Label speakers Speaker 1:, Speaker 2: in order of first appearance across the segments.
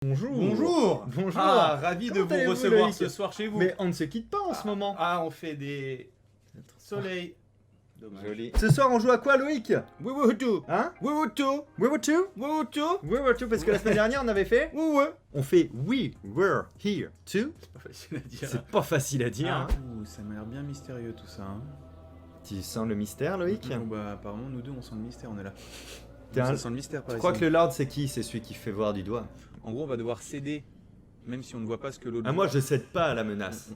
Speaker 1: Bonjour.
Speaker 2: Bonjour.
Speaker 1: Bonjour.
Speaker 2: Ah, ravi
Speaker 1: Comment
Speaker 2: de vous
Speaker 1: allez-vous,
Speaker 2: recevoir
Speaker 1: Loïc
Speaker 2: ce soir chez vous.
Speaker 1: Mais on ne se quitte pas en ce moment.
Speaker 2: Ah, on fait des soleils. Dommage.
Speaker 1: Joli. Ce soir, on joue à quoi, Loïc?
Speaker 2: Oui, oui, tout.
Speaker 1: Hein?
Speaker 2: Oui, oui, tout.
Speaker 1: We were two?
Speaker 2: Oui, oui, tout.
Speaker 1: We were two, parce que la semaine dernière, on avait fait...
Speaker 2: Oui, oui.
Speaker 1: On fait We were here too.
Speaker 2: C'est pas facile à dire.
Speaker 1: C'est pas facile à dire.
Speaker 2: Ah.
Speaker 1: hein.
Speaker 3: Ouh, ça m'a l'air bien mystérieux tout ça. Hein.
Speaker 1: Tu sens le mystère, Loïc?
Speaker 3: Bon, bah, apparemment, nous deux, on sent le mystère, on est là.
Speaker 1: T'es un-
Speaker 3: Ça sent le mystère par
Speaker 1: Je
Speaker 3: ici.
Speaker 1: crois que le Lord, c'est qui? C'est celui qui fait voir du doigt.
Speaker 3: En gros, on va devoir céder, même si on ne voit pas ce que l'autre
Speaker 1: Ah, moi,
Speaker 3: voit.
Speaker 1: je cède pas à la menace.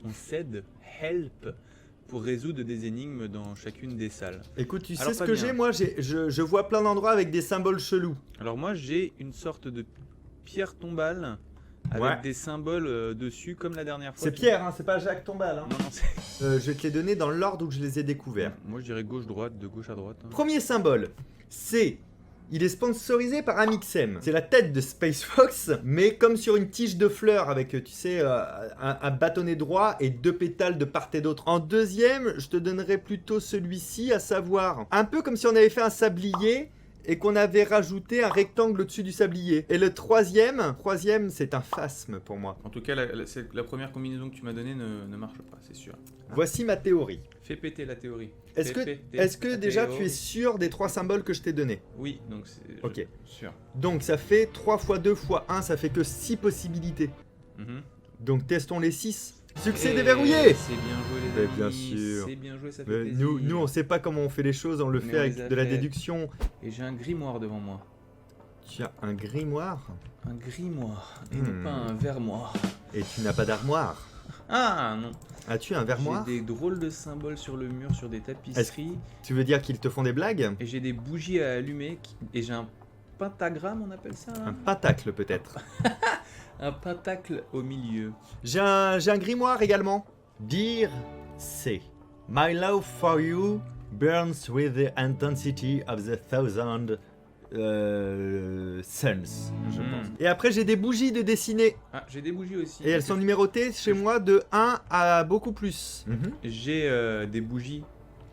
Speaker 3: On cède help pour résoudre des énigmes dans chacune des salles.
Speaker 1: Écoute, tu sais
Speaker 3: Alors,
Speaker 1: ce
Speaker 3: pas
Speaker 1: que
Speaker 3: bien.
Speaker 1: j'ai? Moi, je vois plein d'endroits avec des symboles chelous.
Speaker 3: Alors moi, j'ai une sorte de pierre tombale avec
Speaker 1: Ouais.
Speaker 3: des symboles dessus, comme la dernière fois.
Speaker 1: C'est Pierre, hein, c'est pas Jacques Tombal. Hein.
Speaker 3: Non, non, c'est...
Speaker 1: Je vais te les donner dans l'ordre où je les ai découverts.
Speaker 3: Moi, je dirais gauche-droite, de gauche à droite. Hein.
Speaker 1: Premier symbole, c'est... Il est sponsorisé par Amixem. C'est la tête de Space Fox, mais comme sur une tige de fleurs avec, tu sais, un bâtonnet droit et deux pétales de part et d'autre. En deuxième, je te donnerais plutôt celui-ci, à savoir, un peu comme si on avait fait un sablier et qu'on avait rajouté un rectangle au-dessus du sablier. Et le troisième, c'est un phasme pour moi.
Speaker 3: En tout cas, la première combinaison que tu m'as donnée ne marche pas, c'est sûr.
Speaker 1: Voici ma théorie.
Speaker 3: Fais péter la théorie.
Speaker 1: Est-ce
Speaker 3: Fais
Speaker 1: que,
Speaker 3: péter
Speaker 1: est-ce que
Speaker 3: la
Speaker 1: déjà tu es
Speaker 3: théorie.
Speaker 1: sûr des trois symboles que je t'ai donnés?
Speaker 3: Oui, donc c'est...
Speaker 1: Ok.
Speaker 3: Sûr.
Speaker 1: Donc ça fait 3 x 2 x 1, ça fait que 6 possibilités.
Speaker 3: Mhm.
Speaker 1: Donc testons les 6. Succès
Speaker 3: Et
Speaker 1: déverrouillé.
Speaker 3: C'est bien joué les
Speaker 1: Mais
Speaker 3: amis.
Speaker 1: bien sûr.
Speaker 3: C'est bien joué, ça fait
Speaker 1: Mais
Speaker 3: plaisir.
Speaker 1: nous, on sait pas comment on fait les choses, on le
Speaker 3: Mais
Speaker 1: fait
Speaker 3: on
Speaker 1: avec
Speaker 3: les a
Speaker 1: de la
Speaker 3: fait.
Speaker 1: déduction.
Speaker 3: Et j'ai un grimoire devant moi.
Speaker 1: Tu as un grimoire
Speaker 3: Un grimoire, et
Speaker 1: Hmm.
Speaker 3: non pas un vermoire.
Speaker 1: et tu n'as pas d'armoire.
Speaker 3: Ah non.
Speaker 1: As-tu un vermoire?
Speaker 3: J'ai des drôles de symboles sur le mur, sur des tapisseries.
Speaker 1: Tu veux dire qu'ils te font des blagues?
Speaker 3: Et j'ai des bougies à allumer. Et j'ai un pentagramme, on appelle ça là
Speaker 1: Un pentacle peut-être.
Speaker 3: Un pentacle au milieu.
Speaker 1: J'ai un grimoire également. Dear C. My love for you burns with the intensity of the thousand suns, je
Speaker 3: Mhm.
Speaker 1: pense. Et après j'ai des bougies de dessiner.
Speaker 3: Ah, j'ai des bougies aussi.
Speaker 1: Et elles sont numérotées chez moi de 1 à beaucoup plus.
Speaker 3: J'ai des bougies.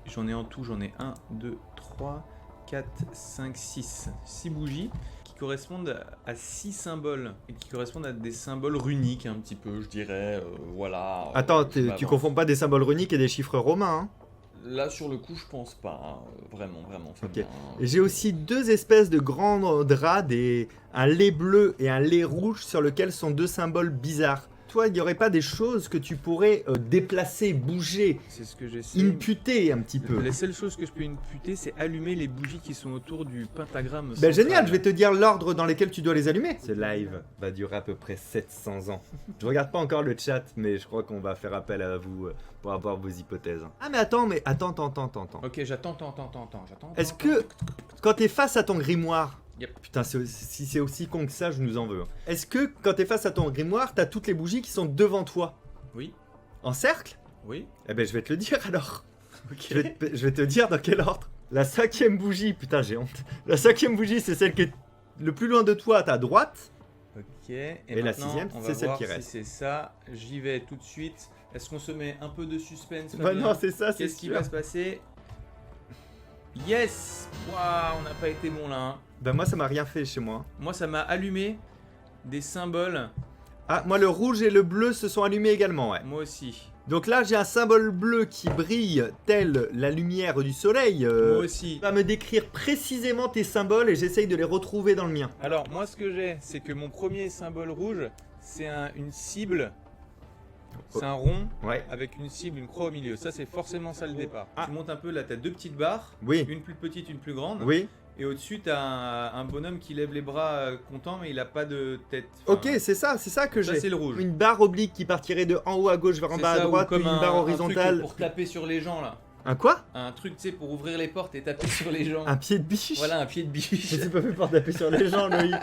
Speaker 3: J'en ai en tout, j'en ai 1, 2, 3, 4, 5, 6. 6 bougies qui correspondent à 6 symboles. Et qui correspondent à des symboles runiques un petit peu, je dirais. Voilà.
Speaker 1: Attends,
Speaker 3: Je
Speaker 1: tu
Speaker 3: m'avance.
Speaker 1: confonds pas des symboles runiques et des chiffres romains. Hein.
Speaker 3: Là, sur le coup, je pense pas. Hein. Vraiment, Fabien.
Speaker 1: Et j'ai aussi deux espèces de grands draps, un lait bleu et un lait rouge sur lequel sont deux symboles bizarres. Toi, il n'y aurait pas des choses que tu pourrais déplacer, bouger,
Speaker 3: C'est ce que j'essaie.
Speaker 1: imputer un petit peu?
Speaker 3: La seule chose que je peux imputer, c'est allumer les bougies qui sont autour du pentagramme.
Speaker 1: Ben
Speaker 3: central.
Speaker 1: génial, je vais te dire l'ordre dans lequel tu dois les allumer. Ce live va durer à peu près 700 ans. Je regarde pas encore le chat, mais je crois qu'on va faire appel à vous pour avoir vos hypothèses. Ah mais attends.
Speaker 3: Ok, j'attends.
Speaker 1: Est-ce que quand t'es face à ton grimoire,
Speaker 3: Yep.
Speaker 1: putain, si c'est aussi con que ça, je nous en veux. Est-ce que quand t'es face à ton grimoire, t'as toutes les bougies qui sont devant toi?
Speaker 3: Oui.
Speaker 1: En cercle?
Speaker 3: Oui.
Speaker 1: Eh ben je vais te le dire alors.
Speaker 3: Ok.
Speaker 1: Je vais te dire dans quel ordre. La cinquième bougie, putain j'ai honte. La cinquième bougie, c'est celle qui est le plus loin de toi à ta droite.
Speaker 3: Ok.
Speaker 1: Et la
Speaker 3: maintenant,
Speaker 1: sixième,
Speaker 3: on va
Speaker 1: c'est celle
Speaker 3: voir
Speaker 1: qui
Speaker 3: si
Speaker 1: reste.
Speaker 3: c'est ça. J'y vais tout de suite. Est-ce qu'on se met un peu de suspense
Speaker 1: Bah
Speaker 3: Fabien
Speaker 1: non, c'est ça, c'est
Speaker 3: Qu'est-ce qui
Speaker 1: sûr.
Speaker 3: va se passer? Yes. Waouh, on n'a pas été bon là. Hein.
Speaker 1: Bah moi ça m'a rien fait chez moi.
Speaker 3: Moi, ça m'a allumé des symboles.
Speaker 1: Ah, moi le rouge et le bleu se sont allumés également, ouais.
Speaker 3: Moi aussi.
Speaker 1: Donc là j'ai un symbole bleu qui brille tel la lumière du soleil.
Speaker 3: Moi aussi.
Speaker 1: Tu vas me décrire précisément tes symboles et j'essaye de les retrouver dans le mien.
Speaker 3: Alors, moi, ce que j'ai, c'est que mon premier symbole rouge, c'est une cible. C'est un rond
Speaker 1: Ouais.
Speaker 3: avec une cible, une croix au milieu. Ça, c'est forcément ça le départ.
Speaker 1: Ah.
Speaker 3: Tu montes un peu, là, t'as deux petites barres.
Speaker 1: Oui.
Speaker 3: Une plus petite, une plus grande.
Speaker 1: Oui.
Speaker 3: Et au-dessus, t'as un bonhomme qui lève les bras content, mais il a pas de tête. Enfin,
Speaker 1: Ok, c'est ça que
Speaker 3: ça,
Speaker 1: j'ai.
Speaker 3: c'est le rouge.
Speaker 1: Une barre oblique qui partirait de en haut à gauche vers en
Speaker 3: C'est
Speaker 1: bas à
Speaker 3: ça, ou
Speaker 1: droite, puis
Speaker 3: comme
Speaker 1: une barre
Speaker 3: un
Speaker 1: horizontale.
Speaker 3: truc pour taper sur les gens, là.
Speaker 1: Un quoi?
Speaker 3: Un truc, tu sais, pour ouvrir les portes et taper sur les gens.
Speaker 1: Un pied de biche?
Speaker 3: Voilà, un pied de biche.
Speaker 1: Je suis pas fait pour taper sur les gens, Loïc.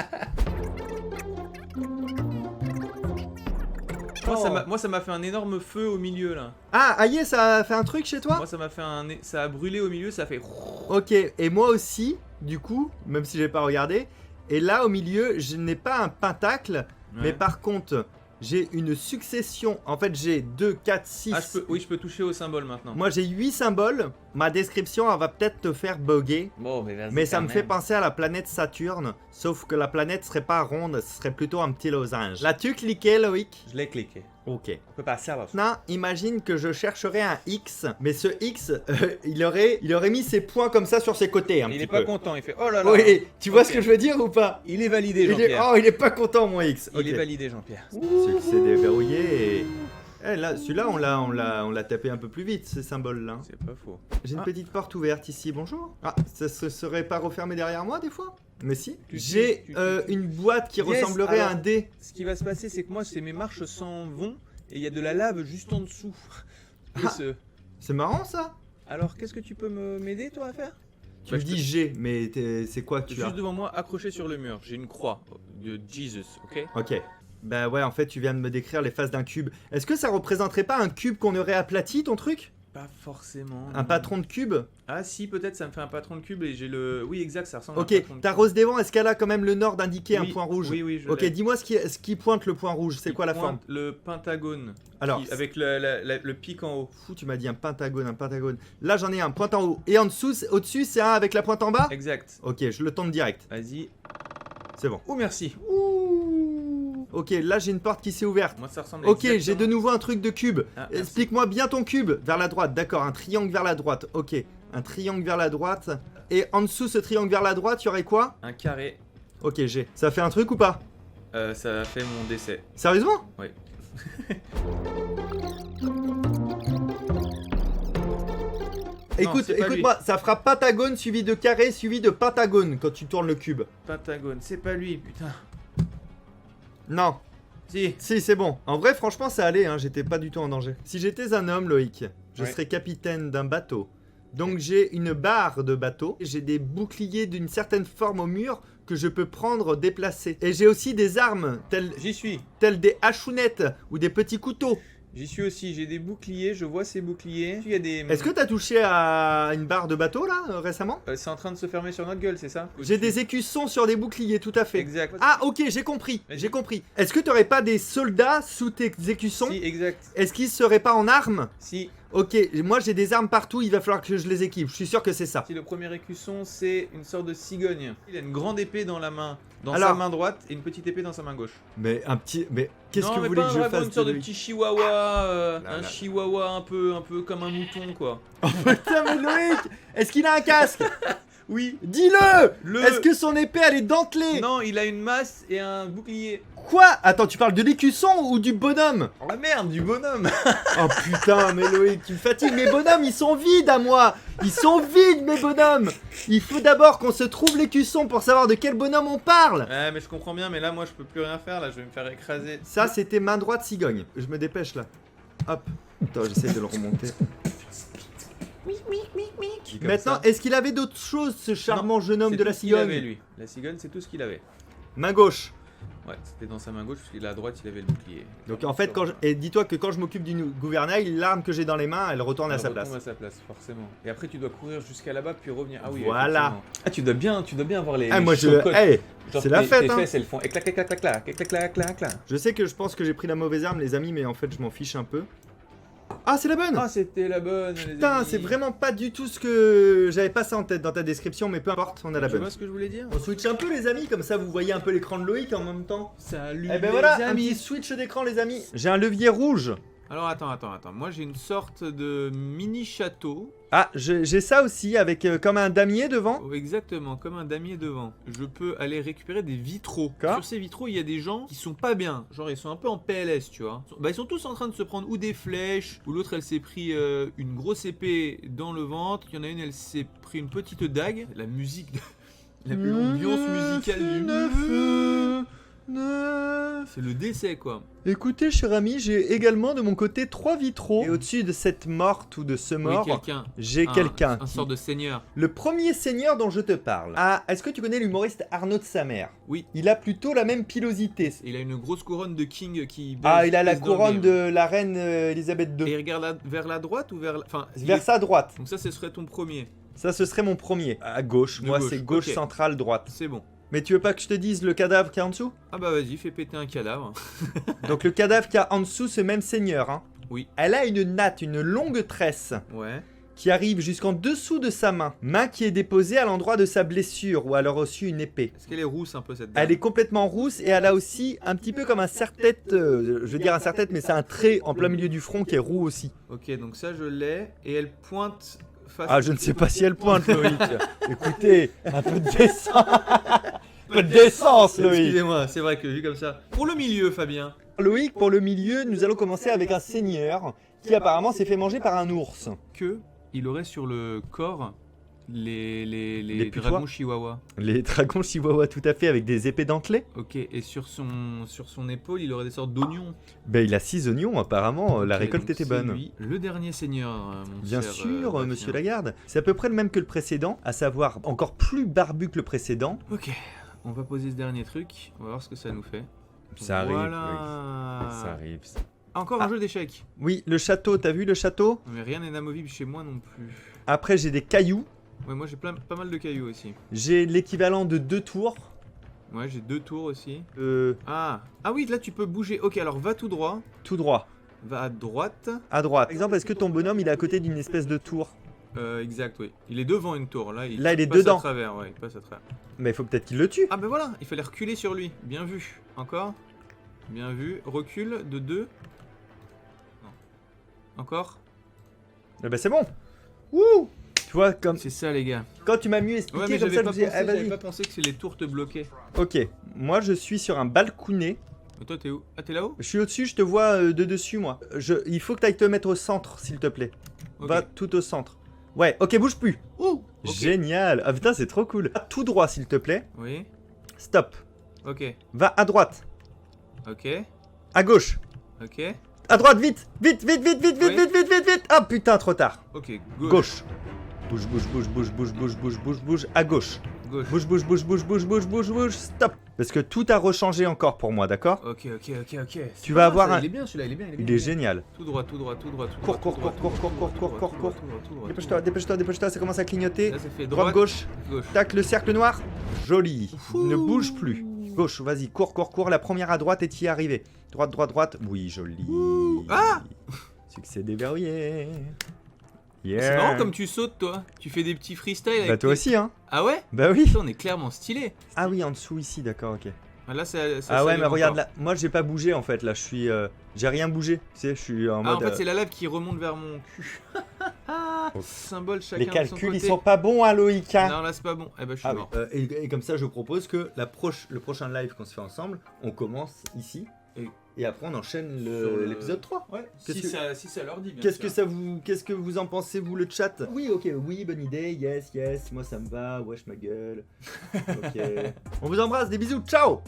Speaker 3: Moi, ça m'a fait un énorme feu au milieu, là.
Speaker 1: Ah, aïe, ça a fait un truc chez toi?
Speaker 3: Moi, ça m'a fait ça a brûlé au milieu, ça fait...
Speaker 1: Ok, et moi aussi, du coup, même si j'ai pas regardé. Et là, au milieu, je n'ai pas un pentacle, mais
Speaker 3: Ouais.
Speaker 1: par contre, j'ai une succession. En fait, j'ai 2, 4, 6.
Speaker 3: Ah, je peux toucher au symbole maintenant.
Speaker 1: Moi, j'ai 8 symboles. ma description, elle va peut-être te faire bugger.
Speaker 3: Bon, mais vas-y.
Speaker 1: Mais ça
Speaker 3: quand
Speaker 1: me fait
Speaker 3: même.
Speaker 1: penser à la planète Saturne, sauf que la planète serait pas ronde, ce serait plutôt un petit losange. L'as-tu cliqué, Loïc?
Speaker 3: Je l'ai cliqué.
Speaker 1: Ok.
Speaker 3: On peut passer à la
Speaker 1: Maintenant, imagine que je chercherais un X, mais ce X, il aurait mis ses points comme ça sur ses côtés un
Speaker 3: Il
Speaker 1: petit
Speaker 3: est pas
Speaker 1: peu.
Speaker 3: content, il fait oh là là.
Speaker 1: Oui, tu vois
Speaker 3: Ok.
Speaker 1: ce que je veux dire ou pas?
Speaker 3: Il est validé,
Speaker 1: Il est-
Speaker 3: Jean-Pierre.
Speaker 1: Oh, il est pas content, mon X.
Speaker 3: Il est
Speaker 1: Ok.
Speaker 3: validé, Jean-Pierre.
Speaker 1: C'est déverrouillé et... Eh, là, celui-là, on l'a tapé un peu plus vite, ce symbole-là.
Speaker 3: C'est pas faux.
Speaker 1: J'ai une
Speaker 3: Ah.
Speaker 1: petite porte ouverte ici, bonjour. Ah, ça se serait pas refermé derrière moi, des fois? Mais si.
Speaker 3: Tu-
Speaker 1: J'ai
Speaker 3: tu-
Speaker 1: une boîte qui
Speaker 3: Yes,
Speaker 1: ressemblerait à un
Speaker 3: alors-
Speaker 1: dé.
Speaker 3: Ce qui va se passer, c'est que moi, mes marches s'en vont et il y a de la lave juste en dessous. de
Speaker 1: Ah.
Speaker 3: ce-
Speaker 1: C'est marrant, ça.
Speaker 3: Alors, qu'est-ce que tu peux m'aider, toi, à faire?
Speaker 1: Tu
Speaker 3: Bah,
Speaker 1: me
Speaker 3: je
Speaker 1: dis G, mais c'est quoi que tu
Speaker 3: Juste
Speaker 1: as?
Speaker 3: devant moi, accroché sur le mur, j'ai une croix de Jesus, ok?
Speaker 1: Ok. Bah ouais, en fait, tu viens de me décrire les faces d'un cube. Est-ce que ça représenterait pas un cube qu'on aurait aplati, ton truc?
Speaker 3: Pas forcément.
Speaker 1: Un patron de cube?
Speaker 3: Ah si, peut-être ça me fait un patron de cube et j'ai le... Oui, exact, ça ressemble à
Speaker 1: Ok,
Speaker 3: un patron de
Speaker 1: ta
Speaker 3: cube.
Speaker 1: rose des vents, est-ce qu'elle a quand même le nord d'indiquer un
Speaker 3: Oui,
Speaker 1: point rouge?
Speaker 3: Oui, oui, je
Speaker 1: Ok,
Speaker 3: l'ai.
Speaker 1: dis-moi ce qui pointe le point rouge, c'est
Speaker 3: Il
Speaker 1: quoi la forme?
Speaker 3: pointe le pentagone.
Speaker 1: Alors,
Speaker 3: Avec le pic en haut.
Speaker 1: fou, tu m'as dit un pentagone, un pentagone. Là, j'en ai un, pointe en haut. Et en dessous, au-dessus, c'est un avec la pointe en bas?
Speaker 3: Exact.
Speaker 1: Ok, je le tente direct.
Speaker 3: Vas-y.
Speaker 1: C'est bon.
Speaker 3: Oh, merci.
Speaker 1: Ok, là, j'ai une porte qui s'est ouverte.
Speaker 3: Moi, ça ressemble
Speaker 1: Ok, j'ai
Speaker 3: exactement-
Speaker 1: de nouveau un truc de cube.
Speaker 3: Ah, merci.
Speaker 1: Explique-moi bien ton cube. Vers la droite, d'accord, un triangle vers la droite. Ok, un triangle vers la droite. Et en dessous, ce triangle vers la droite, il y aurait quoi?
Speaker 3: Un carré.
Speaker 1: Ok, j'ai. Ça fait un truc ou pas?
Speaker 3: Ça a fait mon décès.
Speaker 1: Sérieusement?
Speaker 3: Oui.
Speaker 1: Écoute,
Speaker 3: c'est pas
Speaker 1: écoute-moi, ça fera pentagone suivi de carré suivi de pentagone quand tu tournes le cube.
Speaker 3: Pentagone, c'est pas lui, putain.
Speaker 1: Non,
Speaker 3: Si.
Speaker 1: si, c'est bon. En vrai, franchement, ça allait, hein, j'étais pas du tout en danger. Si j'étais un homme, Loïc, je
Speaker 3: Ouais.
Speaker 1: serais capitaine d'un bateau. Donc j'ai une barre de bateau, j'ai des boucliers d'une certaine forme au mur que je peux prendre, déplacer. Et j'ai aussi des armes, telles
Speaker 3: J'y suis.
Speaker 1: des hachounettes ou des petits couteaux.
Speaker 3: J'y suis aussi. J'ai des boucliers, je vois ces boucliers. Il y a des...
Speaker 1: Est-ce que t'as touché à une barre de bateau, là, récemment?
Speaker 3: C'est en train de se fermer sur notre gueule, c'est ça?
Speaker 1: J'ai des écussons sur des boucliers, tout à fait.
Speaker 3: Exact.
Speaker 1: Ah, ok, j'ai compris,
Speaker 3: Vas-y.
Speaker 1: j'ai compris. Est-ce que t'aurais pas des soldats sous tes écussons?
Speaker 3: Si, exact.
Speaker 1: Est-ce qu'ils seraient pas en armes?
Speaker 3: Si.
Speaker 1: Ok, moi j'ai des armes partout, il va falloir que je les équipe, je suis sûr que c'est ça.
Speaker 3: Si le premier écusson, c'est une sorte de cigogne. Il a une grande épée dans la main, dans
Speaker 1: Alors-
Speaker 3: sa main droite, et une petite épée dans sa main gauche.
Speaker 1: Mais un petit... Mais qu'est-ce
Speaker 3: Non,
Speaker 1: que
Speaker 3: mais
Speaker 1: vous voulez
Speaker 3: pas
Speaker 1: que je
Speaker 3: vraiment
Speaker 1: fasse
Speaker 3: une sorte de
Speaker 1: lui
Speaker 3: petit chihuahua,
Speaker 1: Là,
Speaker 3: un
Speaker 1: là.
Speaker 3: chihuahua un peu comme un mouton, quoi.
Speaker 1: Putain mais Loïc, est-ce qu'il a un casque?
Speaker 3: Oui.
Speaker 1: Dis-le. Est-ce que son épée elle est dentelée?
Speaker 3: Non, il a une masse et un bouclier.
Speaker 1: Quoi? Attends, tu parles de l'écusson ou du bonhomme?
Speaker 3: Oh la merde, du bonhomme.
Speaker 1: Oh putain, mais Loïc, tu me fatigues. Mes bonhommes, ils sont vides à moi. Ils sont vides, mes bonhommes. Il faut d'abord qu'on se trouve l'écusson pour savoir de quel bonhomme on parle.
Speaker 3: Ouais, mais je comprends bien, mais là, moi, je peux plus rien faire. Là, je vais me faire écraser.
Speaker 1: Ça, c'était main droite cigogne. Je me dépêche là. Hop. Attends, j'essaie de le remonter.
Speaker 3: Dit comme
Speaker 1: Maintenant,
Speaker 3: ça.
Speaker 1: est-ce qu'il avait d'autres choses, ce charmant jeune homme
Speaker 3: C'est
Speaker 1: de
Speaker 3: tout
Speaker 1: la
Speaker 3: ce qu'il avait,
Speaker 1: cigogne?
Speaker 3: lui. La cigogne, c'est tout ce qu'il avait.
Speaker 1: Main gauche.
Speaker 3: Ouais, c'était dans sa main gauche, parce qu'il a à droite, il avait le bouclier.
Speaker 1: Donc en fait, et dis-toi que quand je m'occupe du gouvernail, l'arme que j'ai dans les mains, elle retourne à sa place.
Speaker 3: À sa place, forcément. Et après, tu dois courir jusqu'à là-bas, puis revenir. Ah oui,
Speaker 1: Voilà.
Speaker 3: effectivement. Ah, tu dois bien avoir les.
Speaker 1: Ah, moi je.
Speaker 3: chocottes.
Speaker 1: Hey,
Speaker 3: Genre
Speaker 1: c'est la
Speaker 3: tes-
Speaker 1: fête,
Speaker 3: tes
Speaker 1: hein.
Speaker 3: fesses, elles font éclac, clac, clac, clac, clac, clac, clac, clac.
Speaker 1: Je sais que je pense que j'ai pris la mauvaise arme, les amis, mais en fait, je m'en fiche un peu. Ah, c'est la bonne!
Speaker 3: Ah, c'était la bonne, les
Speaker 1: Putain,
Speaker 3: amis.
Speaker 1: c'est vraiment pas du tout ce que j'avais pas ça en tête dans ta description, mais peu importe, on a la
Speaker 3: Tu
Speaker 1: bonne.
Speaker 3: vois ce que je voulais dire?
Speaker 1: On switch un peu, les amis, comme ça vous voyez un peu l'écran de Loïc en même temps.
Speaker 3: Salut
Speaker 1: Eh ben
Speaker 3: les
Speaker 1: voilà, un
Speaker 3: amis.
Speaker 1: petit switch d'écran, les amis. J'ai un levier rouge.
Speaker 3: Alors attends. Moi j'ai une sorte de mini château.
Speaker 1: Ah, j'ai ça aussi, avec comme un damier devant.
Speaker 3: Oh, exactement, comme un damier devant. Je peux aller récupérer des vitraux.
Speaker 1: D'accord.
Speaker 3: Sur ces vitraux, il y a des gens qui sont pas bien. Genre, ils sont un peu en PLS, tu vois. Bah, ils sont tous en train de se prendre ou des flèches, ou l'autre, elle s'est pris une grosse épée dans le ventre. Il y en a une, elle s'est pris une petite dague. La musique, l'ambiance musicale du... C'est le décès, quoi.
Speaker 1: Écoutez, cher ami, j'ai également de mon côté 3 vitraux. Et au-dessus de cette morte ou de ce mort,
Speaker 3: Oui, quelqu'un.
Speaker 1: j'ai quelqu'un.
Speaker 3: Un sort de seigneur.
Speaker 1: Le premier seigneur dont je te parle. Ah, est-ce que tu connais l'humoriste Arnaud de Samer?
Speaker 3: Oui.
Speaker 1: Il a plutôt la même pilosité.
Speaker 3: Il a une grosse couronne de king qui...
Speaker 1: Ah, il a la
Speaker 3: baisse dans le
Speaker 1: couronne
Speaker 3: game.
Speaker 1: de la reine Elisabeth
Speaker 3: Et
Speaker 1: II.
Speaker 3: il regarde vers la droite ou vers... Enfin, il
Speaker 1: Vers
Speaker 3: est-
Speaker 1: sa droite.
Speaker 3: Donc ça, ce serait ton premier.
Speaker 1: Ça, ce serait mon premier. À gauche.
Speaker 3: De
Speaker 1: Moi,
Speaker 3: gauche,
Speaker 1: c'est gauche
Speaker 3: ok.
Speaker 1: centrale droite.
Speaker 3: C'est bon.
Speaker 1: Mais tu veux pas que je te dise le cadavre qui est en dessous?
Speaker 3: Ah bah vas-y, fais péter un cadavre.
Speaker 1: Donc le cadavre qui a en dessous ce même seigneur. Hein.
Speaker 3: Oui.
Speaker 1: Elle a une natte, une longue tresse,
Speaker 3: Ouais.
Speaker 1: qui arrive jusqu'en dessous de sa main. Main qui est déposée à l'endroit de sa blessure où elle a reçu une épée.
Speaker 2: Est-ce qu'elle est rousse un peu cette dame?
Speaker 1: Elle est complètement rousse et elle a aussi un petit peu comme un serre-tête, je veux dire un serre-tête, mais c'est un trait en plein milieu du front qui est roux aussi.
Speaker 2: Ok, donc ça je l'ai. Et elle pointe face.
Speaker 1: Ah, je ne sais pas si elle pointe, Loïc. Écoutez, un peu de décence. Un peu de décence, Loïc.
Speaker 2: Excusez-moi, c'est vrai que vu comme ça. Pour le milieu, Fabien.
Speaker 1: Loïc, pour le milieu, nous allons commencer avec un seigneur qui apparemment s'est fait manger par un ours.
Speaker 2: Que il aurait sur le corps les
Speaker 1: putois.
Speaker 2: dragons chihuahua.
Speaker 1: Les dragons chihuahua, tout à fait, avec des épées dentelées.
Speaker 2: Ok, et sur son épaule, il aurait des sortes d'oignons.
Speaker 1: Ben, il a 6 oignons, apparemment, la
Speaker 2: Ok,
Speaker 1: récolte
Speaker 2: donc
Speaker 1: était
Speaker 2: c'est
Speaker 1: bonne.
Speaker 2: lui. Le dernier seigneur, mon
Speaker 1: Bien
Speaker 2: cher,
Speaker 1: sûr,
Speaker 2: Bastien.
Speaker 1: monsieur Lagarde. C'est à peu près le même que le précédent, à savoir encore plus barbu que le précédent.
Speaker 2: Ok, on va poser ce dernier truc. On va voir ce que ça nous fait.
Speaker 1: Ça arrive,
Speaker 2: Voilà.
Speaker 1: oui. Ça arrive.
Speaker 2: Encore un jeu d'échecs.
Speaker 1: Oui, le château, t'as vu le château?
Speaker 2: Mais rien n'est inamovible chez moi non plus.
Speaker 1: Après, j'ai des cailloux.
Speaker 2: Ouais, moi j'ai pas mal de cailloux aussi.
Speaker 1: J'ai l'équivalent de 2 tours.
Speaker 2: Ouais, j'ai 2 tours aussi.
Speaker 1: Ah,
Speaker 2: Ah oui, là tu peux bouger. Ok, alors va tout droit.
Speaker 1: tout droit,
Speaker 2: Va à droite.
Speaker 1: à droite. Par exemple, est-ce que ton bonhomme, il est à côté d'une espèce de tour?
Speaker 2: Exact, oui. Il est devant une tour. Là, il
Speaker 1: est
Speaker 2: passe
Speaker 1: dedans.
Speaker 2: À travers, ouais, il passe à travers.
Speaker 1: Mais il faut peut-être qu'il le tue.
Speaker 2: Ah ben voilà, il fallait reculer sur lui. Bien vu. Encore. Bien vu. Recule de 2. Non. Encore.
Speaker 1: Eh ben, c'est bon. Wouh! Tu vois, comme
Speaker 2: C'est ça, les gars.
Speaker 1: quand tu m'as mieux expliqué
Speaker 2: Ouais, mais
Speaker 1: comme ça,
Speaker 2: j'avais
Speaker 1: je
Speaker 2: pas,
Speaker 1: me disais,
Speaker 2: pensé,
Speaker 1: eh,
Speaker 2: j'avais
Speaker 1: vas-y.
Speaker 2: pas pensé que les tours te bloquaient.
Speaker 1: Ok, moi je suis sur un balconnet.
Speaker 2: Mais toi, t'es où? Ah, t'es là-haut?
Speaker 1: Je suis au-dessus, je te vois de dessus, moi. Il faut que tu ailles te mettre au centre, s'il te plaît.
Speaker 2: Ok.
Speaker 1: Va tout au centre. Ouais, ok, bouge plus.
Speaker 2: Ouh, ok.
Speaker 1: Génial. Ah putain, c'est trop cool. Va tout droit, s'il te plaît.
Speaker 2: Oui.
Speaker 1: Stop.
Speaker 2: Ok.
Speaker 1: Va à droite.
Speaker 2: Ok.
Speaker 1: À gauche.
Speaker 2: Ok.
Speaker 1: À droite, vite. Vite, vite, vite, vite, vite,
Speaker 2: Oui.
Speaker 1: vite, vite, vite, vite. Ah putain, trop tard.
Speaker 2: Ok.
Speaker 1: Gauche. Bouge, bouge, bouge, bouge, bouge, bouge, bouge, bouge, bouge. À gauche.
Speaker 2: Gauche.
Speaker 1: Bouge, bouge, bouge, bouge, bouge, bouge, bouge, bouge. Stop. Parce que tout a rechangé encore pour moi, d'accord?
Speaker 2: Ok.
Speaker 1: Tu vas avoir un-
Speaker 2: Il est bien celui-là, il est bien.
Speaker 1: Il est génial.
Speaker 2: Tout droit, tout droit, tout droit. Tout
Speaker 1: Cours,
Speaker 2: droit,
Speaker 1: cours,
Speaker 2: tout droit,
Speaker 1: cours,
Speaker 2: tout
Speaker 1: cours,
Speaker 2: droit,
Speaker 1: cours,
Speaker 2: tout
Speaker 1: cours,
Speaker 2: droit,
Speaker 1: cours,
Speaker 2: tout
Speaker 1: cours.
Speaker 2: droit, tout droit, tout droit,
Speaker 1: Dépêche-toi,
Speaker 2: tout
Speaker 1: dépêche-toi, dépêche-toi, ça commence à clignoter.
Speaker 2: droit. Là, ça fait
Speaker 1: Droite,
Speaker 2: droite,
Speaker 1: gauche.
Speaker 2: gauche.
Speaker 1: Tac, le cercle noir. Joli.
Speaker 2: Ouh.
Speaker 1: Ne bouge plus. Gauche, vas-y, cours, cours, cours. La première à droite et t'y es arrivé. Droite, droite, droite. Oui, joli.
Speaker 2: Ah.
Speaker 1: Succès déverrouillé.
Speaker 2: C'est
Speaker 1: Yeah.
Speaker 2: marrant comme tu sautes, toi. Tu fais des petits freestyles avec
Speaker 1: Bah toi
Speaker 2: tes-
Speaker 1: aussi, hein.
Speaker 2: Ah ouais?
Speaker 1: Bah oui.
Speaker 2: Putain, on est clairement stylé.
Speaker 1: Ah oui, en dessous ici, d'accord, ok.
Speaker 2: Ah, là, ça
Speaker 1: Ah ouais, mais
Speaker 2: s'allume
Speaker 1: regarde
Speaker 2: encore.
Speaker 1: là. Moi, j'ai pas bougé en fait. Là, je suis. J'ai rien bougé. Tu sais, je suis en
Speaker 2: Ah, en
Speaker 1: mode.
Speaker 2: fait, c'est la lave qui remonte vers mon cul.
Speaker 1: Oh.
Speaker 2: Symbole chacun
Speaker 1: Les
Speaker 2: de son
Speaker 1: calculs, ils
Speaker 2: côté.
Speaker 1: sont pas bons, hein, Loïc. Hein.
Speaker 2: Non, là, c'est pas bon. Eh ben, je suis
Speaker 1: Ah oui.
Speaker 2: mort.
Speaker 1: Et comme ça, je propose que le prochain live qu'on se fait ensemble, on commence ici. Et après, on enchaîne
Speaker 2: Sur le-
Speaker 1: l'épisode 3.
Speaker 2: Ouais,
Speaker 1: Qu'est-ce
Speaker 2: si,
Speaker 1: que-
Speaker 2: si ça leur dit, bien
Speaker 1: Qu'est-ce
Speaker 2: sûr.
Speaker 1: que vous en pensez, vous, le chat? Oui, ok, oui, bonne idée, yes, yes, moi ça me va, wesh ma gueule. Ok. On vous embrasse, des bisous, ciao!